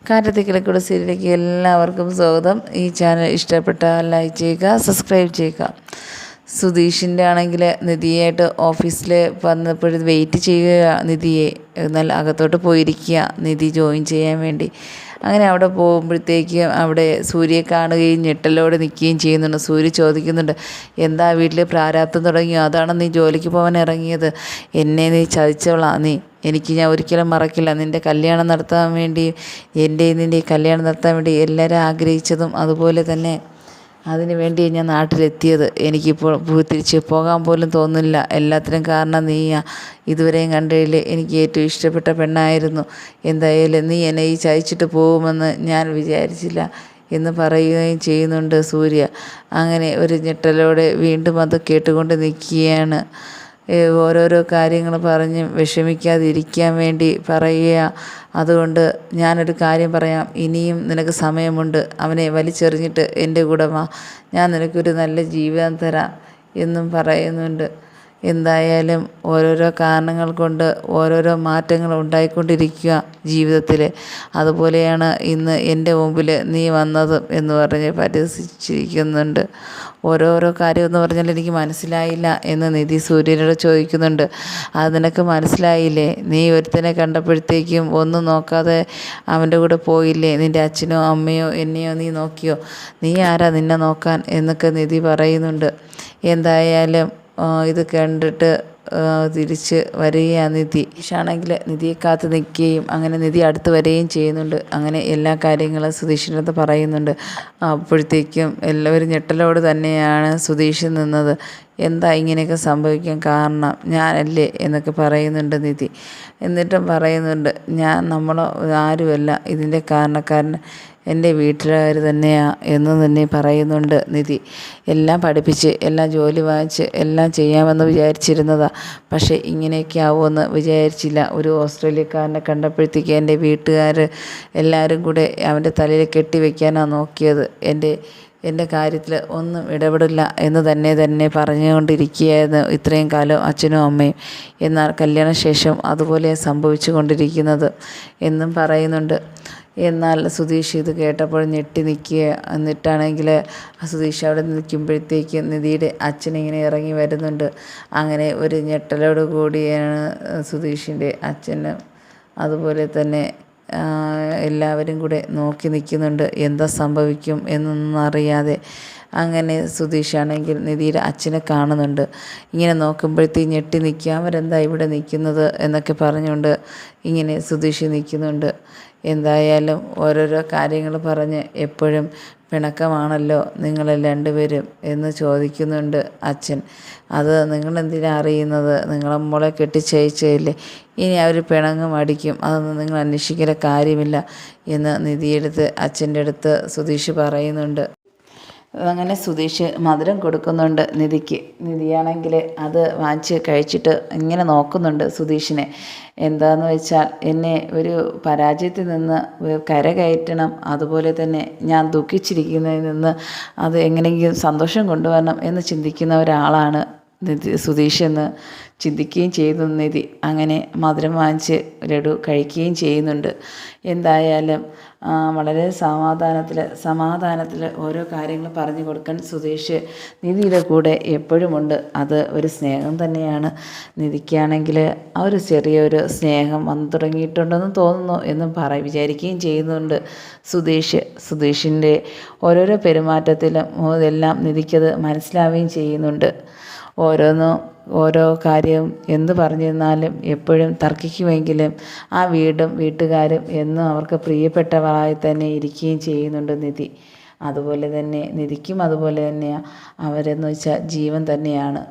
കാറ്റത്തെ കിളിക്കൂടെ സീരിയലിലേക്ക് എല്ലാവർക്കും സ്വാഗതം. ഈ ചാനൽ ഇഷ്ടപ്പെട്ടാൽ ലൈക്ക് ചെയ്യുക, സബ്സ്ക്രൈബ് ചെയ്യുക. സുധീഷിൻ്റെ ആണെങ്കിൽ നിധിയായിട്ട് ഓഫീസിൽ വന്നപ്പോൾ വെയിറ്റ് ചെയ്യുക നിധിയെ. എന്നാൽ അകത്തോട്ട് പോയിരിക്കുക നിധി ജോയിൻ ചെയ്യാൻ വേണ്ടി. അങ്ങനെ അവിടെ പോകുമ്പോഴത്തേക്കും അവിടെ സൂര്യയെ കാണുകയും ഞെട്ടലോടെ നിൽക്കുകയും ചെയ്യുന്നുണ്ട്. സൂര്യ ചോദിക്കുന്നുണ്ട്, എന്താ വീട്ടിൽ പ്രാരാബ്ധം തുടങ്ങിയോ? അതാണ് നീ ജോലിക്ക് പോകാൻ ഇറങ്ങിയത്? എന്നെ നീ ചതിച്ചവളാ നീ. ഞാൻ ഒരിക്കലും മറക്കില്ല. നിൻ്റെ കല്യാണം നടത്താൻ വേണ്ടി, നിൻ്റെ കല്യാണം നടത്താൻ വേണ്ടി എല്ലാവരും ആഗ്രഹിച്ചതും അതുപോലെ തന്നെ അതിന് വേണ്ടി ഞാൻ നാട്ടിലെത്തിയത്. എനിക്കിപ്പോൾ തിരിച്ച് പോകാൻ പോലും തോന്നുന്നില്ല. എല്ലാത്തിനും കാരണം നീയാ. ഇതുവരെയും കണ്ടതിൽ എനിക്ക് ഏറ്റവും ഇഷ്ടപ്പെട്ട പെണ്ണായിരുന്നു. എന്തായാലും നീ എന്നെ ഈ ചതിച്ചിട്ട് പോകുമെന്ന് ഞാൻ വിചാരിച്ചില്ല എന്ന് പറയുകയും ചെയ്യുന്നുണ്ട് സൂര്യ. അങ്ങനെ ഒരു ഞെട്ടലോടെ വീണ്ടും അത് കേട്ടുകൊണ്ട് നിൽക്കുകയാണ്. ഓരോരോ കാര്യങ്ങൾ പറഞ്ഞ് വിഷമിക്കാതിരിക്കാൻ വേണ്ടി പറയുക. അതുകൊണ്ട് ഞാനൊരു കാര്യം പറയാം, ഇനിയും നിനക്ക് സമയമുണ്ട്. അവനെ വലിച്ചെറിഞ്ഞിട്ട് എൻ്റെ കൂടെ വാ, ഞാൻ നിനക്കൊരു നല്ല ജീവിതം തരാം എന്നും പറയുന്നുണ്ട്. എന്തായാലും ഓരോരോ കാരണങ്ങൾ കൊണ്ട് ഓരോരോ മാറ്റങ്ങൾ ഉണ്ടായിക്കൊണ്ടിരിക്കുക ജീവിതത്തിൽ. അതുപോലെയാണ് ഇന്ന് എൻ്റെ മുമ്പിൽ നീ വന്നതും എന്ന് പറഞ്ഞ് പരിഹസിച്ചിരിക്കുന്നുണ്ട്. ഓരോരോ കാര്യമെന്ന് പറഞ്ഞാൽ എനിക്ക് മനസ്സിലായില്ല എന്ന് നിധി സൂര്യനോട് ചോദിക്കുന്നുണ്ട്. അത് നിനക്ക് മനസ്സിലായില്ലേ? നീ ഒരുത്തനെ കണ്ടപ്പോഴത്തേക്കും ഒന്നും നോക്കാതെ അവൻ്റെ കൂടെ പോയില്ലേ? നിൻ്റെ അച്ഛനോ അമ്മയോ എന്നെയോ നീ നോക്കിയോ? നീ ആരാ നിന്നെ നോക്കാൻ എന്നൊക്കെ നിധി പറയുന്നുണ്ട്. എന്തായാലും ഇത് കണ്ടിട്ട് തിരിച്ച് വരികയാണ് നിധി. സുധീഷാണെങ്കിൽ നിധിയെ കാത്ത് നിൽക്കുകയും അങ്ങനെ നിധി അടുത്ത് വരികയും ചെയ്യുന്നുണ്ട്. അങ്ങനെ എല്ലാ കാര്യങ്ങളും സുധീഷിൻ്റെ അടുത്ത് പറയുന്നുണ്ട്. അപ്പോഴത്തേക്കും എല്ലാവരും ഞെട്ടലോട് തന്നെയാണ് സുധീഷ് നിന്നത്. എന്താ ഇങ്ങനെയൊക്കെ സംഭവിക്കാൻ കാരണം? ഞാനല്ലേ എന്നൊക്കെ പറയുന്നുണ്ട് നിധി. എന്നിട്ടും പറയുന്നുണ്ട്, നമ്മൾ ആരുമല്ല ഇതിൻ്റെ കാരണക്കാരൻ, എൻ്റെ വീട്ടുകാർ തന്നെയാണ് എന്ന് തന്നെ പറയുന്നുണ്ട് നിധി. എല്ലാം പഠിപ്പിച്ച് എല്ലാം ജോലി വാങ്ങിച്ച് എല്ലാം ചെയ്യാമെന്ന് വിചാരിച്ചിരുന്നതാണ്. പക്ഷേ ഇങ്ങനെയൊക്കെ ആവുമെന്ന് വിചാരിച്ചില്ല. ഒരു ഓസ്ട്രേലിയക്കാരനെ കണ്ടപ്പോഴത്തേക്ക് എൻ്റെ വീട്ടുകാർ എല്ലാവരും കൂടെ അവൻ്റെ തലയിൽ കെട്ടിവെക്കാനാണ് നോക്കിയത്. എൻ്റെ കാര്യത്തിൽ ഒന്നും ഇടപെടില്ല എന്ന് തന്നെ പറഞ്ഞുകൊണ്ടിരിക്കുകയായിരുന്നു ഇത്രയും കാലം അച്ഛനും അമ്മയും. എന്നാൽ കല്യാണശേഷം അതുപോലെ സംഭവിച്ചു കൊണ്ടിരിക്കുന്നത് എന്നും പറയുന്നുണ്ട്. എന്നാൽ സുധീഷ് ഇത് കേട്ടപ്പോൾ ഞെട്ടി നിൽക്കുക. എന്നിട്ടാണെങ്കിൽ സുധീഷ് അവിടെ നിൽക്കുമ്പോഴത്തേക്കും നിധിയുടെ അച്ഛനിങ്ങനെ ഇറങ്ങി വരുന്നുണ്ട്. അങ്ങനെ ഒരു ഞെട്ടലോട് കൂടിയാണ് സുധീഷിൻ്റെ അച്ഛനും അതുപോലെ തന്നെ എല്ലാവരും കൂടെ നോക്കി നിൽക്കുന്നുണ്ട്. എന്താ സംഭവിക്കും എന്നൊന്നും അറിയാതെ. അങ്ങനെ സുധീഷാണെങ്കിൽ നിധിയുടെ അച്ഛനെ കാണുന്നുണ്ട്. ഇങ്ങനെ നോക്കുമ്പോഴത്തേക്ക് ഞെട്ടി നിൽക്കുക. അവരെന്താ ഇവിടെ നിൽക്കുന്നത് എന്നൊക്കെ പറഞ്ഞുകൊണ്ട് ഇങ്ങനെ സുധീഷ് നിൽക്കുന്നുണ്ട്. എന്തായാലും ഓരോരോ കാര്യങ്ങൾ പറഞ്ഞ് എപ്പോഴും പിണക്കമാണല്ലോ നിങ്ങൾ രണ്ടുപേരും എന്ന് ചോദിക്കുന്നുണ്ട് അച്ഛൻ. അത് നിങ്ങളെന്തിനാണ് അറിയുന്നത്? നിങ്ങളെ മോളെ കെട്ടിച്ചയച്ചതല്ലേ, ഇനി അവർ പിണങ്ങും അടിക്കും, അതൊന്നും നിങ്ങൾ അന്വേഷിക്കേണ്ട കാര്യമില്ല എന്ന് നിധിയെടുത്ത് അച്ഛൻ്റെ അടുത്ത് സുധീഷ് പറയുന്നുണ്ട്. അങ്ങനെ സുധീഷ് മധുരം കൊടുക്കുന്നുണ്ട് നിധിക്ക്. നിധിയാണെങ്കിൽ അത് വാങ്ങിച്ച് കഴിച്ചിട്ട് ഇങ്ങനെ നോക്കുന്നുണ്ട് സുധീഷിനെ. എന്താണെന്ന് വെച്ചാൽ, എന്നെ ഒരു പരാജയത്തിൽ നിന്ന് കരകയറ്റണം, അതുപോലെ തന്നെ ഞാൻ ദുഃഖിച്ചിരിക്കുന്നതിൽ നിന്ന് അത് എങ്ങനെയെങ്കിലും സന്തോഷം കൊണ്ടുവരണം എന്ന് ചിന്തിക്കുന്ന ഒരാളാണ് സുധീഷ് എന്ന് ചിന്തിക്കുകയും ചെയ്തു നിധി. അങ്ങനെ മധുരം വാങ്ങിച്ച് ലഡു കഴിക്കുകയും ചെയ്യുന്നുണ്ട്. എന്തായാലും വളരെ സമാധാനത്തിൽ ഓരോ കാര്യങ്ങൾ പറഞ്ഞു കൊടുക്കാൻ സുധീഷ് നിധിയുടെ കൂടെ എപ്പോഴുമുണ്ട്. അത് ഒരു സ്നേഹം തന്നെയാണ്. നിധിക്കാണെങ്കിൽ ആ ഒരു ചെറിയൊരു സ്നേഹം വന്നു തുടങ്ങിയിട്ടുണ്ടെന്ന് തോന്നുന്നു എന്നും വിചാരിക്കുകയും ചെയ്യുന്നുണ്ട് സുധീഷിൻ്റെ ഓരോരോ പെരുമാറ്റത്തിലും എല്ലാം നിധിക്കത് മനസ്സിലാവുകയും ചെയ്യുന്നുണ്ട്. ഓരോ കാര്യം എന്ത് പറഞ്ഞിരുന്നാലും എപ്പോഴും തർക്കിക്കുമെങ്കിലും ആ വീടും വീട്ടുകാരും എന്നും അവർക്ക് പ്രിയപ്പെട്ടവരായി തന്നെ ഇരിക്കുകയും ചെയ്യുന്നുണ്ട് നിധി. അതുപോലെ തന്നെ നിധിക്കും അതുപോലെ തന്നെയാണ് അവരെന്ന് വെച്ചാൽ ജീവൻ തന്നെയാണ്.